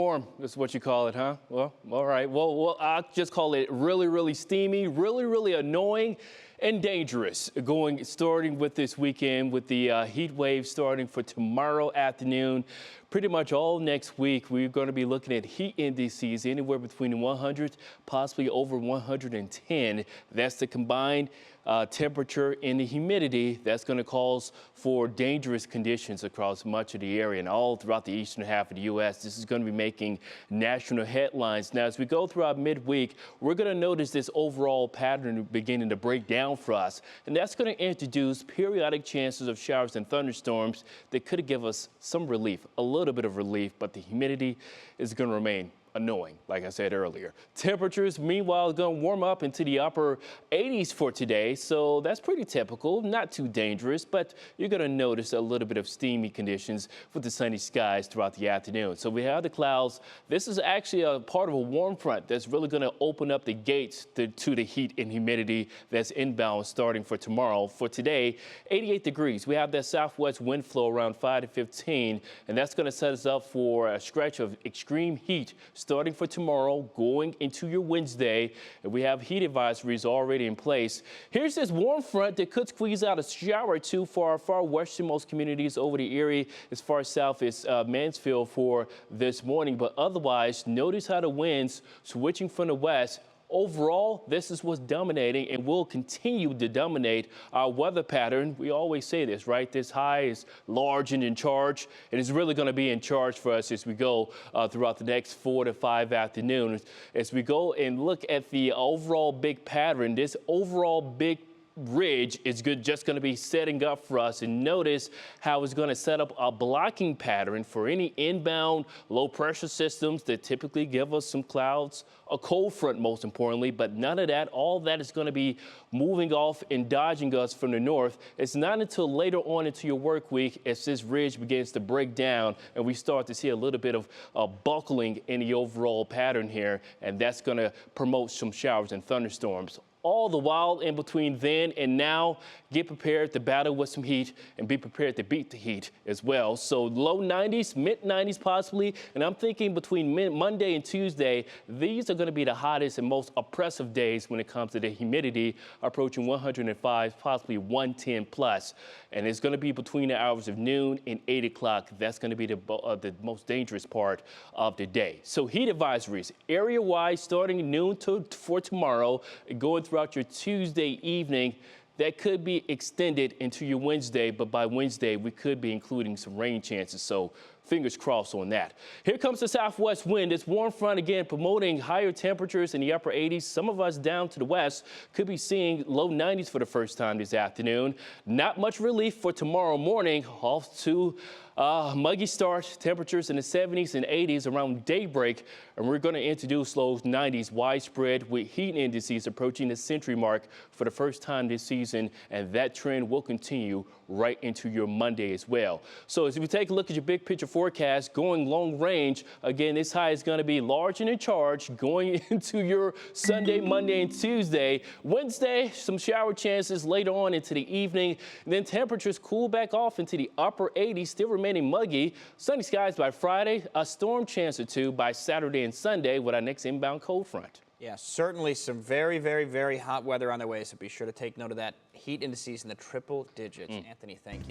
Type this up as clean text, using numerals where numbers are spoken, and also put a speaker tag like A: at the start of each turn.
A: Warm is what you call it, huh? Well, all right. Well, I'll just call it really, really steamy, really, really annoying and dangerous. Starting with this weekend with the heat wave starting for tomorrow afternoon. Pretty much all next week, we're going to be looking at heat indices anywhere between 100, possibly over 110. That's the combined temperature and the humidity that's going to cause for dangerous conditions across much of the area and all throughout the eastern half of the U.S. This is going to be making national headlines. Now, as we go throughout midweek, we're going to notice this overall pattern beginning to break down for us, and that's going to introduce periodic chances of showers and thunderstorms that could give us some relief, a little bit of relief, but the humidity is going to remain annoying, like I said earlier. Temperatures, meanwhile, going to warm up into the upper 80s for today, so that's pretty typical, not too dangerous, but you're going to notice a little bit of steamy conditions with the sunny skies throughout the afternoon. So we have the clouds. This is actually a part of a warm front that's really going to open up the gates to the heat and humidity that's inbound starting for tomorrow. For today, 88 degrees. We have that southwest wind flow around 5 to 15, and that's going to set us up for a stretch of extreme heat starting for tomorrow, going into your Wednesday. And we have heat advisories already in place. Here's this warm front that could squeeze out a shower or two for our far westernmost communities over the Erie, as far south as Mansfield for this morning. But otherwise, notice how the winds switching from the west. Overall, this is what's dominating and will continue to dominate our weather pattern. We always say this, right? This high is large and in charge, and it's really going to be in charge for us as we go throughout the next 4 to 5 afternoons. As we go and look at the overall big pattern, this overall big ridge is just going to be setting up for us, and notice how it's going to set up a blocking pattern for any inbound low pressure systems that typically give us some clouds, a cold front most importantly, but none of that. All that is going to be moving off and dodging us from the north. It's not until later on into your work week as this ridge begins to break down and we start to see a little bit of buckling in the overall pattern here, and that's going to promote some showers and thunderstorms. All the while in between then and now, get prepared to battle with some heat and be prepared to beat the heat as well. So low 90s, mid 90s possibly, and I'm thinking between Monday and Tuesday, these are going to be the hottest and most oppressive days when it comes to the humidity, approaching 105, possibly 110 plus. And it's going to be between the hours of noon and 8 o'clock. That's going to be the most dangerous part of the day. So heat advisories, area-wide, starting noon for tomorrow, going throughout your Tuesday evening. That could be extended into your Wednesday, but by Wednesday, we could be including some rain chances. So fingers crossed on that. Here comes the southwest wind. This warm front again promoting higher temperatures in the upper 80s. Some of us down to the west could be seeing low 90s for the first time this afternoon. Not much relief for tomorrow morning. Off to muggy start, temperatures in the 70s and 80s around daybreak, and we're going to introduce low 90s widespread with heat indices approaching the century mark for the first time this season, and that trend will continue right into your Monday as well. So as we take a look at your big picture forecast going long range, again, this high is going to be large and in charge going into your Sunday, Monday, and Tuesday. Wednesday, some shower chances later on into the evening, and then temperatures cool back off into the upper 80s, still remaining muggy. Sunny skies by Friday, a storm chance or two by Saturday and Sunday with our next inbound cold front.
B: Yeah, certainly some very, very, very hot weather on the way, so be sure to take note of that. Heat indices in the triple digits. Anthony, thank you.